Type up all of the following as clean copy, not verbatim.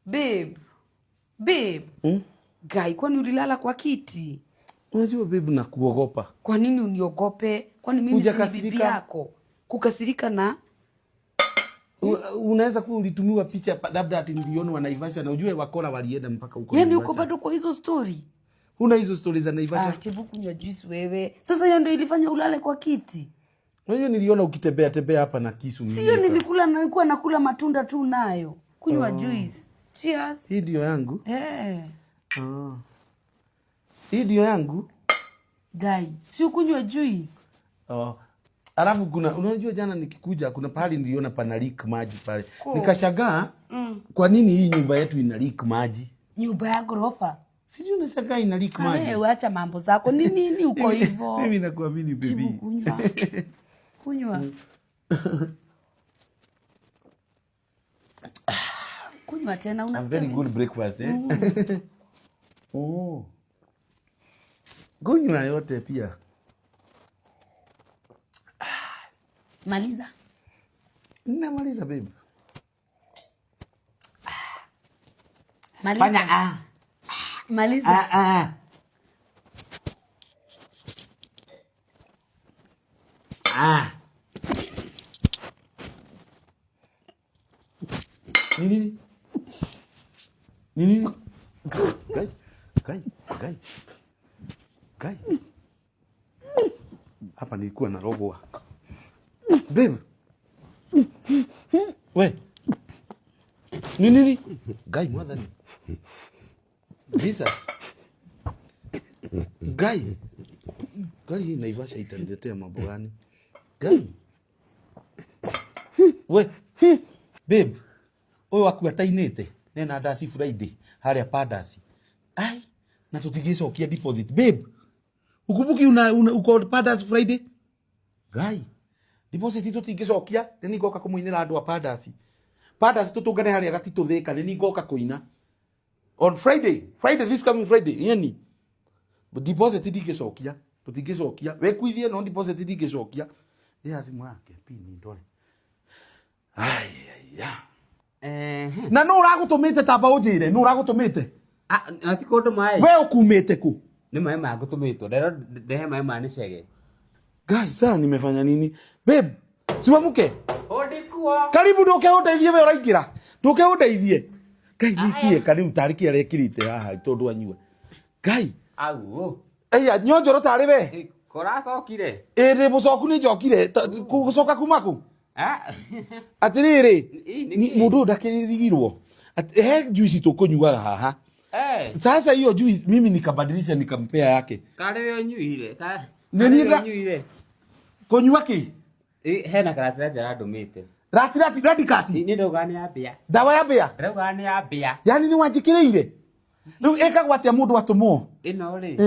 Babe. Guy, kwani ulilala kwa kiti? Unajua babe na kuogopa. Kwa nini uniogope? Kwani mimi si bibi yako? Kukasirika na unaweza kuwa ulitumiwa picha labda ati niliona wa Naivasha na ujue wakora walienda mpaka huko. Yaani uko bado kwa hizo story? Una hizo story za Naivasha? Tibu kunywa juice wewe. Sasa hiyo ndio ilifanya ulale kwa kiti. Unajua niliona ukitembea hapa na kisu mimi. Sio nilikuwa nakula matunda tu nayo. Kunywa juice. Cheers. Hii ndio yangu? Hii ndio yangu? Guy, si ukunywa juice. Alafu kuna unajua jana nikikuja kuna pahali niliona pana leak maji pale. Nikashangaa kwa nini hii nyumba yetu ina leak maji? Nyumba ya ghorofa. Sijui unashangaa ina leak maji. Wewe acha mambo zako. Nini uko hivyo? Mimi nakuamini baby. Kunywa. Kunywa tena unasikia. Very good breakfast Kunywa yote pia. Maliza. Namaliza babe. Maliza. Fanya Maliza. Nini? Guy. Hapa nilikuwa na rogoa. Babe. We. Nini? Guy mother. Jesus. Guy. Gari hii Naivasha itaniletea mambo gani? Guy. We. Babe. Oyo waku atainete. Nena dasi Friday. Haria padasi. Ai. Na tutigecokia deposit. Babe. Ukumbuki uko padasi Friday? Guy. Deposit tutigecokia. Neni goka kumuinira andu a padasi. Padasi tutungane haria gatito theka. Neni goka kuina. On Friday. This coming Friday. Yani. Deposit tutigecokia. Tutigecokia. We kuithie no deposit tutigecokia. Thimu yake. Pini ndore. Ai. Na no uragutumite tamba unjire, no uragutumite. Ati kondo mai. We ukumite ku? Ni mai magutumito. Lero dehe mai mani shege. Guys, sasa nimefanya nini? Babe, siwamuke. Odi kuwa. Karibu nduke undeithie we uraingira. Nduke undeithie. Guy nikie karibu tariki arekirite haha tondu anyue. Guy. Au. Aya nyonjoro tari we. Koracokire. Ere mucoku ni njokire gucoka kumaku. Atiriri ni mundu ndakirigirwo he juice tukunyuaga haha sasa hiyo juice mimi nikabadilisha nikampea yake kare yo nyuire nini kunyua ki hena karatira jara ndumite radikati ni ndogani ya bia dawa ya bia ndogani ya bia yani ni wanjikireire riu eka gwatia mundu atumo ino ri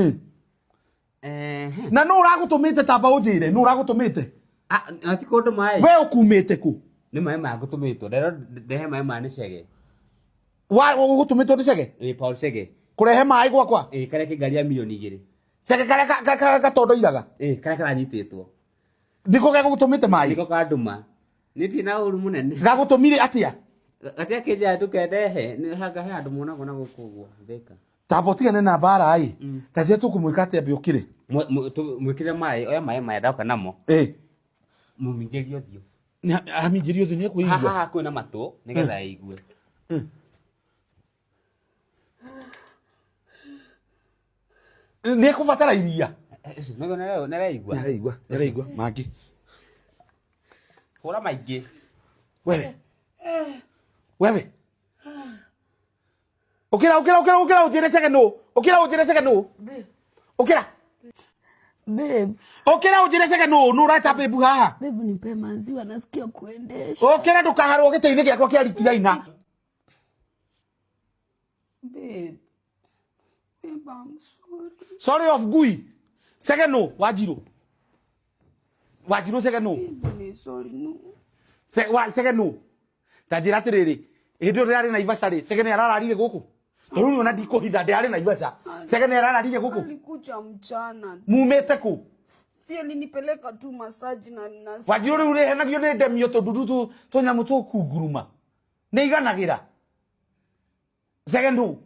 na no uragutumite tamba unjire no uragutumite ati kondo mai. We ukumite ku? Ni mai magutumito. Lero dehe mai mani shege. Wa ugutumito ni shege? Paul shege. Kurehe mai gwakwa? Kare kigaria milioni 2. Shege kare ka todo iraga? Kare kanyititwo. Ndiko gagutumite mai? Ndiko kaduma. Niti na uru munene. Gagutumire atia? Atia kija tukendehe ni haga he andu mona gona gukugwa theka. Tabotigane na bara ai. Taje tukumwika atia biokire? Mwikire mai oya mai ndauka namo. Mumingerio thio. Ni amingerio thio ni kuigua. Ha kwina matu nigetha igue. Ni kubatara iria. Nego neraigua. Neraigua magi. Hora maigi. Wewe. Ukira ujire second. Ukira. Babe. Okera ujire second no urata babe haha. Babe nipe maziwa nasikia kuendesha. Okera ndukaharwo giteini giakwa kia ritiraina. Babe. Babe, I'm sorry. Sorry of Gui. Second no, Wajiro second no. Babe, sorry no. Second no. Tajira tiriri. Hindo rari na Naivasha second arararire guku. Runi ona ndiko hitha ndari Naivasha. Second arararire guku. Alikuja mchana. Mumete ku. Si alinipeleka tu massage na nasi. Wajiro uri henagio ni ndemio to dudu to nyamu to kuguruma. Ni iganagira. Segendu.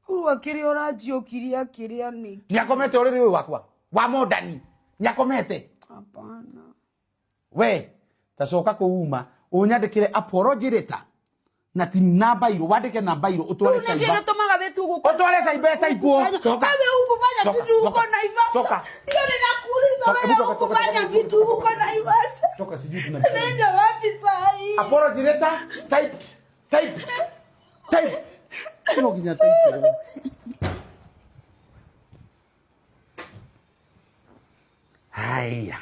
Uwa kirio radio kiria ni. Nyakomete oriri uyu wakwa. Wa modani. Nyakomete. Hapana. We, tacoka kuuma unyandikire apology letter na ti namba iro wandike namba iro utware saiba. Unajega tomaga wetu guko. Utware saiba taipo. Soka. Wewe ukufanya kitu huko Naivasha. Toka. Ndio ninakuuliza wewe ukufanya kitu huko Naivasha. Toka sijui tuna. Nenda wapi saa hii? Apology letter type. Sino ginya type. Haya.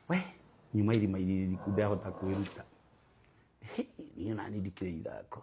We, nyuma ili maili kuda hota kuiruta. Niyo nani dikire idako.